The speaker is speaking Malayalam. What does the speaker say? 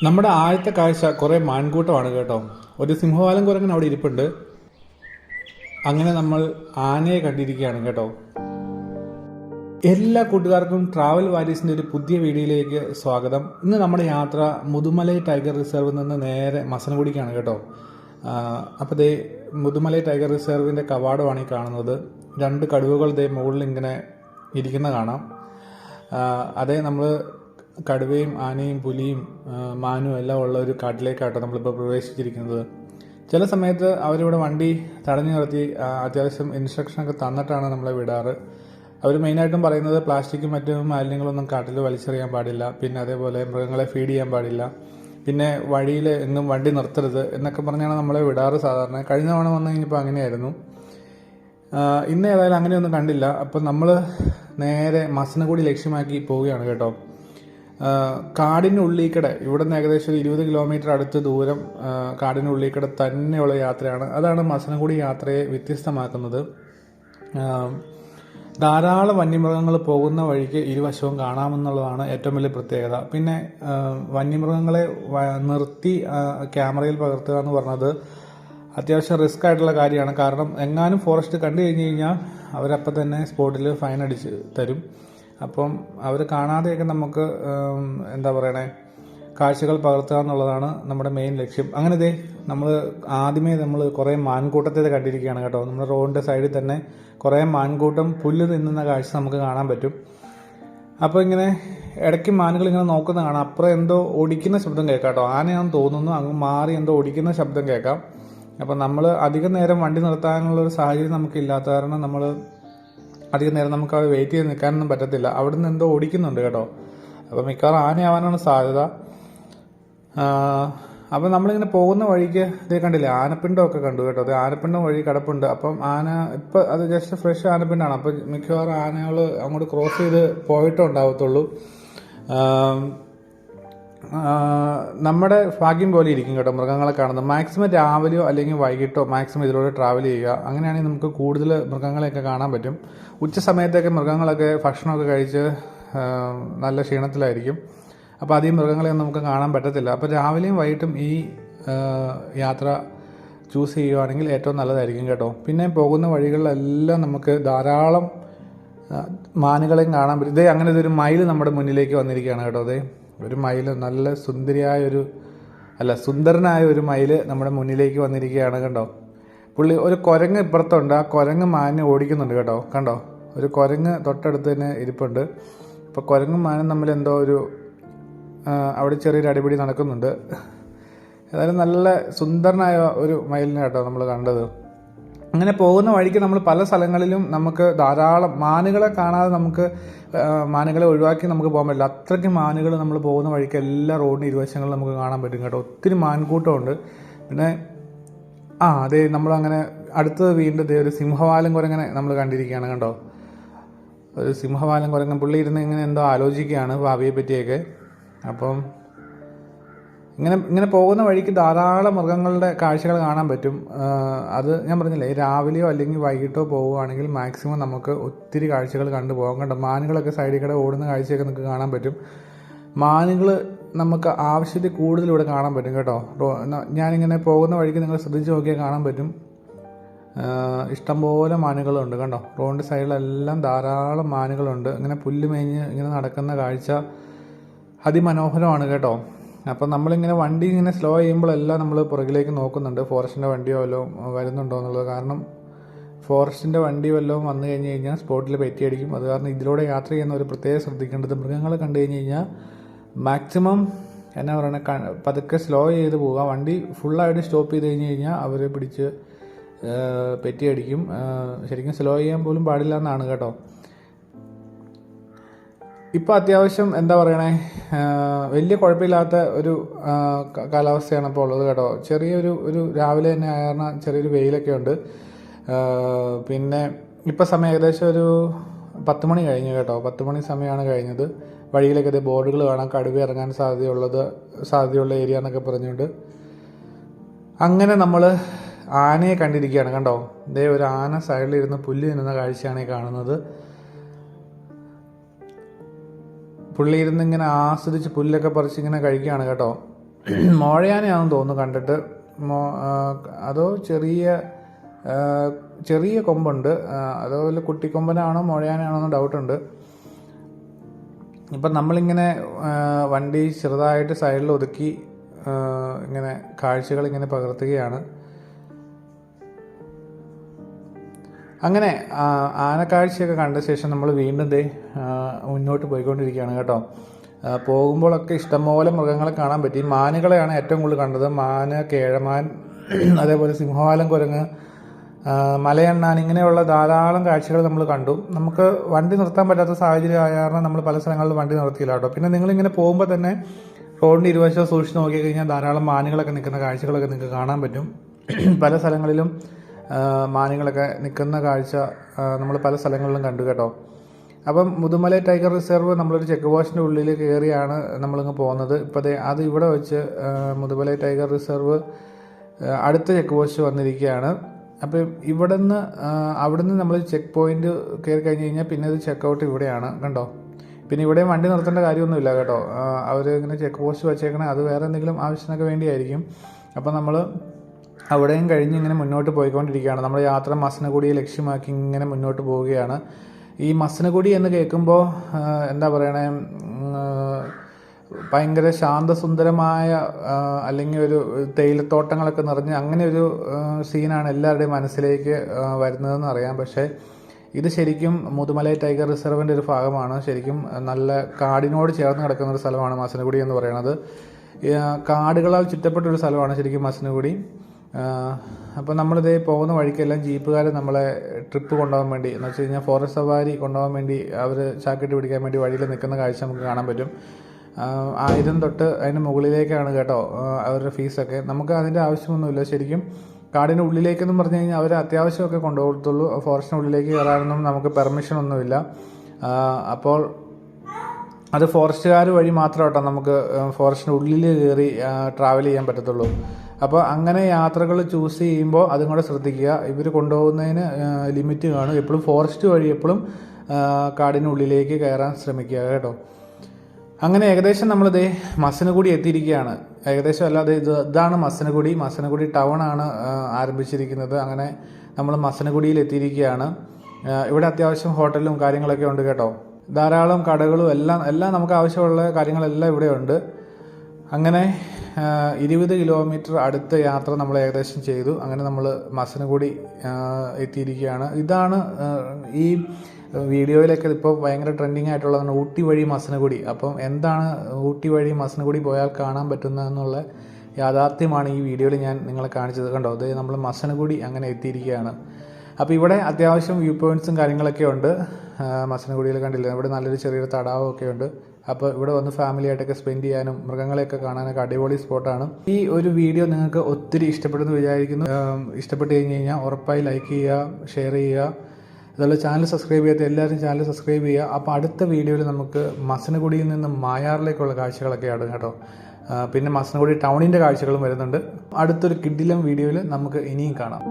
നമ്മുടെ ആദ്യത്തെ കാഴ്ച കുറേ മാൻകൂട്ടമാണ് കേട്ടോ. ഒരു സിംഹവാലൻ കുരങ്ങൻ അവിടെ ഇരിപ്പുണ്ട്. അങ്ങനെ നമ്മൾ ആനയെ കണ്ടിരിക്കുകയാണ് കേട്ടോ. എല്ലാ കൂട്ടുകാർക്കും ട്രാവൽ വാരീസിൻ്റെ ഒരു പുതിയ വീഡിയോയിലേക്ക് സ്വാഗതം. ഇന്ന് നമ്മുടെ യാത്ര മുതുമലൈ ടൈഗർ റിസർവിൽ നിന്ന് നേരെ മസനഗുഡിക്കാണ് കേട്ടോ. അപ്പോൾ ദേ മുതുമലൈ ടൈഗർ റിസർവിൻ്റെ കവാടമാണ് ഈ കാണുന്നത്. രണ്ട് കടുവകൾ ദേ മുകളിൽ ഇങ്ങനെ ഇരിക്കുന്ന കാണാം. അതേ നമ്മൾ കടുവയും ആനയും പുലിയും മാനും എല്ലാം ഉള്ള ഒരു കാട്ടിലേക്കാട്ടോ നമ്മളിപ്പോൾ പ്രവേശിച്ചിരിക്കുന്നത്. ചില സമയത്ത് അവരിവിടെ വണ്ടി തടഞ്ഞു നിർത്തി അത്യാവശ്യം ഇൻസ്ട്രക്ഷനൊക്കെ തന്നിട്ടാണ് നമ്മളെ വിടാറ്. അവർ മെയിനായിട്ടും പറയുന്നത് പ്ലാസ്റ്റിക്കും മറ്റു മാലിന്യങ്ങളൊന്നും കാട്ടിൽ വലിച്ചെറിയാൻ പാടില്ല, പിന്നെ അതേപോലെ മൃഗങ്ങളെ ഫീഡ് ചെയ്യാൻ പാടില്ല, പിന്നെ വഴിയിൽ എങ്ങും വണ്ടി നിർത്തരുത് എന്നൊക്കെ പറഞ്ഞാണ് നമ്മളെ വിടാറ് സാധാരണ. കഴിഞ്ഞ തവണ വന്നു കഴിഞ്ഞപ്പോൾ അങ്ങനെയായിരുന്നു. ഇന്ന് ഏതായാലും അങ്ങനെയൊന്നും കണ്ടില്ല. അപ്പം നമ്മൾ നേരെ മസനഗുഡി ലക്ഷ്യമാക്കി പോവുകയാണ് കേട്ടോ. കാടിനുള്ളിൽക്കടെ ഇവിടെ നിന്ന് ഏകദേശം 20 കിലോമീറ്റർ അടുത്ത് ദൂരം കാടിനുള്ളിൽക്കടെ തന്നെയുള്ള യാത്രയാണ്. അതാണ് മസനഗുഡി യാത്രയെ വ്യത്യസ്തമാക്കുന്നത്. ധാരാളം വന്യമൃഗങ്ങൾ പോകുന്ന വഴിക്ക് ഇരുവശവും കാണാമെന്നുള്ളതാണ് ഏറ്റവും വലിയ പ്രത്യേകത. പിന്നെ വന്യമൃഗങ്ങളെ നിർത്തി ക്യാമറയിൽ പകർത്തുക എന്ന് പറഞ്ഞത് അത്യാവശ്യം റിസ്ക് ആയിട്ടുള്ള കാര്യമാണ്. കാരണം എങ്ങാനും ഫോറസ്റ്റ് കണ്ടു കഴിഞ്ഞ് കഴിഞ്ഞാൽ അവരപ്പം തന്നെ സ്പോട്ടിൽ ഫൈൻ അടിച്ച് തരും. അപ്പം അവർ കാണാതെയൊക്കെ നമുക്ക് എന്താ പറയണേ കാഴ്ചകൾ പകർത്തുക എന്നുള്ളതാണ് നമ്മുടെ മെയിൻ ലക്ഷ്യം. അങ്ങനെ ദേ ആദ്യമേ നമ്മൾ കുറേ മാൻകൂട്ടത്തെ കണ്ടിരിക്കുകയാണ് കേട്ടോ. നമ്മുടെ റോഡിൻ്റെ സൈഡിൽ തന്നെ കുറേ മാൻകൂട്ടം പുല്ല് തിന്നുന്ന കാഴ്ച നമുക്ക് കാണാൻ പറ്റും. അപ്പോൾ ഇങ്ങനെ ഇടയ്ക്ക് മാനുകൾ ഇങ്ങനെ നോക്കുന്ന കാണാം. അപ്പുറം എന്തോ ഓടിക്കുന്ന ശബ്ദം കേൾക്കാം കേട്ടോ. ആനയാണെന്ന് തോന്നുന്നു. അങ്ങ് മാറി എന്തോ ഓടിക്കുന്ന ശബ്ദം കേൾക്കാം. അപ്പം നമ്മൾ അധികം നേരം വണ്ടി നിർത്താനുള്ളൊരു സാഹചര്യം നമുക്കില്ലാത്ത കാരണം നമ്മൾ അധികം നേരം നമുക്ക് അവിടെ വെയിറ്റ് ചെയ്ത് നിൽക്കാനൊന്നും പറ്റത്തില്ല. അവിടെ നിന്ന് എന്തോ ഓടിക്കുന്നുണ്ട് കേട്ടോ. അപ്പോൾ മിക്കവാറും ആനയാവാനാണ് സാധ്യത. അപ്പം നമ്മളിങ്ങനെ പോകുന്ന വഴിക്ക് ഇതേ കണ്ടില്ലേ, ആനപ്പിണ്ടമൊക്കെ കണ്ടു കേട്ടോ. അത് ആനപ്പിണ്ടം വഴി കിടപ്പുണ്ട്. അപ്പം ആന ഇപ്പം അത് ജസ്റ്റ് ഫ്രഷ് ആനപ്പിണ്ടാണ്. അപ്പം മിക്കവാറും ആനകൾ അങ്ങോട്ട് ക്രോസ് ചെയ്ത് പോയിട്ടേ ഉണ്ടാവത്തുള്ളൂ. നമ്മുടെ ഭാഗ്യം പോലെ ഇരിക്കും കേട്ടോ മൃഗങ്ങളെ കാണുന്നത്. മാക്സിമം രാവിലെയോ അല്ലെങ്കിൽ വൈകിട്ടോ മാക്സിമം ഇതിലൂടെ ട്രാവൽ ചെയ്യുക. അങ്ങനെയാണെങ്കിൽ നമുക്ക് കൂടുതൽ മൃഗങ്ങളെയൊക്കെ കാണാൻ പറ്റും. ഉച്ച സമയത്തൊക്കെ മൃഗങ്ങളൊക്കെ ഭക്ഷണമൊക്കെ കഴിച്ച് നല്ല ക്ഷീണത്തിലായിരിക്കും. അപ്പോൾ അധികം മൃഗങ്ങളെയൊന്നും നമുക്ക് കാണാൻ പറ്റത്തില്ല. അപ്പോൾ രാവിലെയും വൈകിട്ടും ഈ യാത്ര ചൂസ് ചെയ്യുകയാണെങ്കിൽ ഏറ്റവും നല്ലതായിരിക്കും കേട്ടോ. പിന്നെ പോകുന്ന വഴികളിലെല്ലാം നമുക്ക് ധാരാളം മാനുകളെയും കാണാൻ പറ്റും. ഇതേ അങ്ങനെ ഇതൊരു മയിൽ നമ്മുടെ മുന്നിലേക്ക് വന്നിരിക്കുകയാണ് കേട്ടോ. അതേ ഒരു മയിൽ, നല്ല സുന്ദരനായ ഒരു മയിൽ നമ്മുടെ മുന്നിലേക്ക് വന്നിരിക്കുകയാണ് കണ്ടോ. പുള്ളി ഒരു കുരങ്ങ് ഇപ്പുറത്തുണ്ട്. ആ കുരങ്ങ് മാനിനെ ഓടിക്കുന്നുണ്ട് കേട്ടോ. കണ്ടോ, ഒരു കുരങ്ങ് തൊട്ടടുത്ത് തന്നെ ഇരിപ്പുണ്ട്. അപ്പോൾ കുരങ്ങും മാനും തമ്മിൽ എന്തോ അവിടെ ചെറിയൊരു അടിപിടി നടക്കുന്നുണ്ട്. ഏതായാലും നല്ല സുന്ദരനായ ഒരു മയിലിനെ കേട്ടോ നമ്മൾ കണ്ടത്. അങ്ങനെ പോകുന്ന വഴിക്ക് നമ്മൾ പല സ്ഥലങ്ങളിലും നമുക്ക് ധാരാളം മാനുകളെ കാണാതെ നമുക്ക് മാനുകളെ ഒഴിവാക്കി നമുക്ക് പോകാൻ പറ്റില്ല. അത്രയ്ക്ക് മാനുകൾ നമ്മൾ പോകുന്ന വഴിക്ക് എല്ലാ റോഡിന് ഇരുവശങ്ങളും നമുക്ക് കാണാൻ പറ്റും കേട്ടോ. ഒത്തിരി മാൻകൂട്ടമുണ്ട്. പിന്നെ അതേ നമ്മളങ്ങനെ അടുത്തത് വീണ്ടും ഒരു സിംഹവാലൻ കുരങ്ങനെ നമ്മൾ കണ്ടിരിക്കുകയാണ് കണ്ടോ. ഒരു സിംഹവാലൻ കുരങ്ങൻ പുള്ളി ഇരുന്ന് ഇങ്ങനെ എന്തോ ആലോചിക്കുകയാണ് ഭാവിയെ പറ്റിയൊക്കെ. അപ്പം ഇങ്ങനെ പോകുന്ന വഴിക്ക് ധാരാളം മൃഗങ്ങളുടെ കാഴ്ചകൾ കാണാൻ പറ്റും. അത് ഞാൻ പറഞ്ഞില്ലേ, രാവിലെയോ അല്ലെങ്കിൽ വൈകിട്ടോ പോവുകയാണെങ്കിൽ മാക്സിമം നമുക്ക് ഒത്തിരി കാഴ്ചകൾ കണ്ടു പോകാം കേട്ടോ. മാനുകളൊക്കെ സൈഡിൽ കൂടെ ഓടുന്ന കാഴ്ചയൊക്കെ നമുക്ക് കാണാൻ പറ്റും. മാനുകൾ നമുക്ക് ആവശ്യത്തിൽ കൂടുതൽ ഇവിടെ കാണാൻ പറ്റും കേട്ടോ. ഞാനിങ്ങനെ പോകുന്ന വഴിക്ക് നിങ്ങൾ ശ്രദ്ധിച്ച് നോക്കിയാൽ കാണാൻ പറ്റും. ഇഷ്ടംപോലെ മാനുകളുണ്ട് കണ്ടോ. റോഡിൻ്റെ സൈഡിലെല്ലാം ധാരാളം മാനുകളുണ്ട്. ഇങ്ങനെ പുല്ല് മേഞ്ഞ് ഇങ്ങനെ നടക്കുന്ന കാഴ്ച അതിമനോഹരമാണ് കേട്ടോ. അപ്പം നമ്മളിങ്ങനെ വണ്ടി ഇങ്ങനെ സ്ലോ ചെയ്യുമ്പോഴെല്ലാം നമ്മൾ പുറകിലേക്ക് നോക്കുന്നുണ്ട്, ഫോറസ്റ്റിൻ്റെ വണ്ടിയോ വല്ലതും വരുന്നുണ്ടോ എന്നുള്ളത്. കാരണം ഫോറസ്റ്റിൻ്റെ വണ്ടി വല്ലതും വന്നു കഴിഞ്ഞ് കഴിഞ്ഞാൽ സ്പോട്ടിൽ പെറ്റിയടിക്കും. അത് കാരണം ഇതിലൂടെ യാത്ര ചെയ്യുന്ന ഒരു പ്രത്യേകം ശ്രദ്ധിക്കേണ്ടത്, മൃഗങ്ങളെ കണ്ടു കഴിഞ്ഞ് കഴിഞ്ഞാൽ മാക്സിമം എന്നാ പറയുക പതുക്കെ സ്ലോ ചെയ്ത് പോവുക. വണ്ടി ഫുള്ളായിട്ട് സ്റ്റോപ്പ് ചെയ്ത് കഴിഞ്ഞ് കഴിഞ്ഞാൽ അവരെ പിടിച്ച് പെറ്റിയടിക്കും. ശരിക്കും സ്ലോ ചെയ്യാൻ പോലും പാടില്ല എന്നാണ് കേട്ടോ. ഇപ്പോൾ അത്യാവശ്യം എന്താ പറയണേ വലിയ കുഴപ്പമില്ലാത്ത ഒരു കാലാവസ്ഥയാണ് ഇപ്പോൾ ഉള്ളത് കേട്ടോ. ചെറിയൊരു രാവിലെ തന്നെ ആയിരുന്ന ചെറിയൊരു വെയിലൊക്കെ ഉണ്ട്. പിന്നെ ഇപ്പോൾ സമയം ഏകദേശം ഒരു 10 മണി കഴിഞ്ഞു കേട്ടോ. 10 മണി സമയമാണ് കഴിഞ്ഞത്. വഴിയിലൊക്കെ ഇത് ബോർഡുകൾ കാണാം, കടുവ ഇറങ്ങാൻ സാധ്യതയുള്ള ഏരിയ എന്നൊക്കെ പറഞ്ഞുകൊണ്ട്. അങ്ങനെ നമ്മൾ ആനയെ കണ്ടിരിക്കുകയാണ് കണ്ടോ. ഇതേ ഒരു ആന സൈഡിലിരുന്ന് പുല്ല് തിന്നുന്ന കാഴ്ചയാണ് ഈ കാണുന്നത്. പുള്ളി ഇരുന്ന് ഇങ്ങനെ ആസ്വദിച്ച് പുല്ലൊക്കെ പറിച്ച് ഇങ്ങനെ കഴിക്കുകയാണ് കേട്ടോ. മോഴയാനയാണെന്ന് തോന്നുന്നു കണ്ടിട്ട്. അതോ ചെറിയ കൊമ്പുണ്ട്, അതുപോലെ കുട്ടിക്കൊമ്പനാണോ മോഴയാനയാണോ എന്ന് ഡൗട്ടുണ്ട്. ഇപ്പം നമ്മളിങ്ങനെ വണ്ടി ചെറുതായിട്ട് സൈഡിൽ ഒതുക്കി ഇങ്ങനെ കാഴ്ചകൾ ഇങ്ങനെ പകർത്തുകയാണ്. അങ്ങനെ ആനക്കാഴ്ചയൊക്കെ കണ്ട ശേഷം നമ്മൾ വീണ്ടും മുന്നോട്ട് പോയിക്കൊണ്ടിരിക്കുകയാണ് കേട്ടോ. പോകുമ്പോഴൊക്കെ ഇഷ്ടംപോലെ മൃഗങ്ങളെ കാണാൻ പറ്റി. മാനുകളെയാണ് ഏറ്റവും കൂടുതൽ കണ്ടത്. മാന്, കേഴമാൻ, അതേപോലെ സിംഹവാലൻ കുരങ്ങ്, മലയണ്ണാൻ, ഇങ്ങനെയുള്ള ധാരാളം കാഴ്ചകൾ നമ്മൾ കണ്ടു. നമുക്ക് വണ്ടി നിർത്താൻ പറ്റാത്ത സാഹചര്യം ആയ കാരണം നമ്മൾ പല സ്ഥലങ്ങളിലും വണ്ടി നിർത്തിയില്ല കേട്ടോ. പിന്നെ നിങ്ങളിങ്ങനെ പോകുമ്പോൾ തന്നെ റോഡിൻ്റെ ഇരുവശവും സൂക്ഷിച്ച് നോക്കിക്കഴിഞ്ഞാൽ ധാരാളം മാനുകളൊക്കെ നിൽക്കുന്ന കാഴ്ചകളൊക്കെ നിങ്ങൾക്ക് കാണാൻ പറ്റും. പല സ്ഥലങ്ങളിലും മാനുകളൊക്കെ നിൽക്കുന്ന കാഴ്ച നമ്മൾ പല സ്ഥലങ്ങളിലും കണ്ടു കേട്ടോ. അപ്പം മുതുമല ടൈഗർ റിസർവ് നമ്മളൊരു ചെക്ക് പോസ്റ്റിൻ്റെ ഉള്ളിൽ കയറിയാണ് നമ്മളിങ്ങ് പോകുന്നത്. ഇപ്പോൾ അത് ഇവിടെ വെച്ച് മുതുമല ടൈഗർ റിസർവ് അടുത്ത ചെക്ക് പോസ്റ്റ് വന്നിരിക്കുകയാണ്. അപ്പം അവിടുന്ന് നമ്മൾ ചെക്ക് പോയിന്റ് കയറി കഴിഞ്ഞ് കഴിഞ്ഞാൽ പിന്നെ അത് ചെക്കൗട്ട് ഇവിടെയാണ് കണ്ടോ. പിന്നെ ഇവിടെ വണ്ടി നിർത്തേണ്ട കാര്യമൊന്നുമില്ല കേട്ടോ. അവർ ഇങ്ങനെ ചെക്ക് പോസ്റ്റ് വെച്ചേക്കണേ, അത് വേറെ എന്തെങ്കിലും ആവശ്യത്തിനൊക്കെ വേണ്ടിയായിരിക്കും. അപ്പം നമ്മൾ അവിടെയും കഴിഞ്ഞ് ഇങ്ങനെ മുന്നോട്ട് പോയിക്കൊണ്ടിരിക്കുകയാണ്. നമ്മുടെ യാത്ര മസനഗുഡിയെ ലക്ഷ്യമാക്കി ഇങ്ങനെ മുന്നോട്ട് പോവുകയാണ്. ഈ മസനഗുഡി എന്ന് കേൾക്കുമ്പോൾ എന്താ പറയണേ, ഭയങ്കര ശാന്തസുന്ദരമായ അല്ലെങ്കിൽ ഒരു തേയിലത്തോട്ടങ്ങളൊക്കെ നിറഞ്ഞ് അങ്ങനെ ഒരു സീനാണ് എല്ലാവരുടെയും മനസ്സിലേക്ക് വരുന്നതെന്ന് അറിയാം. പക്ഷേ ഇത് ശരിക്കും മുതുമല ടൈഗർ റിസർവിൻ്റെ ഒരു ഭാഗമാണ്. ശരിക്കും നല്ല കാടിനോട് ചേർന്ന് കിടക്കുന്ന ഒരു സ്ഥലമാണ് മസനഗുഡി എന്ന് പറയുന്നത്. കാടുകളാൽ ചുറ്റപ്പെട്ടൊരു സ്ഥലമാണ് ശരിക്കും മസനഗുഡി. അപ്പോൾ നമ്മളിതേ പോകുന്ന വഴിക്കെല്ലാം ജീപ്പുകാർ നമ്മളെ ട്രിപ്പ് കൊണ്ടുപോകാൻ വേണ്ടി, എന്ന് വെച്ച് കഴിഞ്ഞാൽ ഫോറസ്റ്റ് സവാരി കൊണ്ടുപോകാൻ വേണ്ടി അവർ ചാക്കിട്ട് പിടിക്കാൻ വേണ്ടി വഴിയിൽ നിൽക്കുന്ന കാഴ്ച നമുക്ക് കാണാൻ പറ്റും. 1000 തൊട്ട് അതിന് മുകളിലേക്കാണ് കേട്ടോ അവരുടെ ഫീസൊക്കെ. നമുക്ക് അതിൻ്റെ ആവശ്യമൊന്നുമില്ല. ശരിക്കും കാടിൻ്റെ ഉള്ളിലേക്കെന്ന് പറഞ്ഞു കഴിഞ്ഞാൽ അവർ അത്യാവശ്യമൊക്കെ കൊണ്ടുപോകത്തുള്ളൂ. ഫോറസ്റ്റിൻ്റെ ഉള്ളിലേക്ക് കയറാനൊന്നും നമുക്ക് പെർമിഷനൊന്നുമില്ല. അപ്പോൾ അത് ഫോറസ്റ്റുകാർ വഴി മാത്രം കേട്ടോ നമുക്ക് ഫോറസ്റ്റിൻ്റെ ഉള്ളിൽ കയറി ട്രാവൽ ചെയ്യാൻ പറ്റത്തുള്ളൂ. അപ്പോൾ അങ്ങനെ യാത്രകൾ ചൂസ് ചെയ്യുമ്പോൾ അതും കൂടെ ശ്രദ്ധിക്കുക. ഇവർ കൊണ്ടുപോകുന്നതിന് ലിമിറ്റ് കാണും. എപ്പോഴും ഫോറസ്റ്റ് വഴി എപ്പോഴും കാടിനുള്ളിലേക്ക് കയറാൻ ശ്രമിക്കുക കേട്ടോ. അങ്ങനെ ഏകദേശം നമ്മളിതേ മസനഗുഡി എത്തിയിരിക്കുകയാണ്. ഏകദേശം അല്ലാതെ ഇതാണ് മസനഗുഡി ടൗൺ ആണ് ആരംഭിച്ചിരിക്കുന്നത്. അങ്ങനെ നമ്മൾ മസനഗുഡിയിൽ എത്തിയിരിക്കുകയാണ്. ഇവിടെ അത്യാവശ്യം ഹോട്ടലും കാര്യങ്ങളൊക്കെ ഉണ്ട് കേട്ടോ. ധാരാളം കടകളും എല്ലാം നമുക്ക് ആവശ്യമുള്ള കാര്യങ്ങളെല്ലാം ഇവിടെ ഉണ്ട്. അങ്ങനെ 20 കിലോമീറ്റർ അടുത്ത യാത്ര നമ്മൾ ഏകദേശം ചെയ്തു. അങ്ങനെ നമ്മൾ മസനഗുഡി എത്തിയിരിക്കുകയാണ്. ഇതാണ് ഈ വീഡിയോയിലൊക്കെ ഇപ്പോൾ ഭയങ്കര ട്രെൻഡിങ് ആയിട്ടുള്ളതാണ് ഊട്ടി വഴി മസനഗുഡി. അപ്പം എന്താണ് ഊട്ടി വഴി മസനഗുഡി പോയാൽ കാണാൻ പറ്റുന്നതെന്നുള്ള യാഥാർത്ഥ്യമാണ് ഈ വീഡിയോയിൽ ഞാൻ നിങ്ങളെ കാണിച്ചത്. കണ്ടോ, അത് നമ്മൾ മസനഗുഡി അങ്ങനെ എത്തിയിരിക്കുകയാണ്. അപ്പോൾ ഇവിടെ അത്യാവശ്യം വ്യൂ പോയിൻറ്റ്സും കാര്യങ്ങളൊക്കെ ഉണ്ട്. മസനഗുഡിയിൽ കണ്ടില്ല, ഇവിടെ നല്ലൊരു ചെറിയൊരു തടാകമൊക്കെ ഉണ്ട്. അപ്പോൾ ഇവിടെ വന്ന് ഫാമിലിയായിട്ടൊക്കെ സ്പെൻഡ് ചെയ്യാനും മൃഗങ്ങളെയൊക്കെ കാണാനൊക്കെ അടിപൊളി സ്പോട്ടാണ്. ഈ ഒരു വീഡിയോ നിങ്ങൾക്ക് ഒത്തിരി ഇഷ്ടപ്പെടുന്നു വിചാരിക്കുന്നു. ഇഷ്ടപ്പെട്ട് കഴിഞ്ഞ് കഴിഞ്ഞാൽ ഉറപ്പായി ലൈക്ക് ചെയ്യുക, ഷെയർ ചെയ്യുക. അതുപോലെ ചാനൽ സബ്സ്ക്രൈബ് ചെയ്യാത്ത എല്ലാവരും ചാനൽ സബ്സ്ക്രൈബ് ചെയ്യുക. അപ്പോൾ അടുത്ത വീഡിയോയിൽ നമുക്ക് മസനഗുഡിയിൽ നിന്ന് മായാറിലേക്കുള്ള കാഴ്ചകളൊക്കെയാണ് കേട്ടോ. പിന്നെ മസനഗുഡി ടൗണിൻ്റെ കാഴ്ചകളും വരുന്നുണ്ട്. അടുത്തൊരു കിഡിലം വീഡിയോയിൽ നമുക്ക് ഇനിയും കാണാം.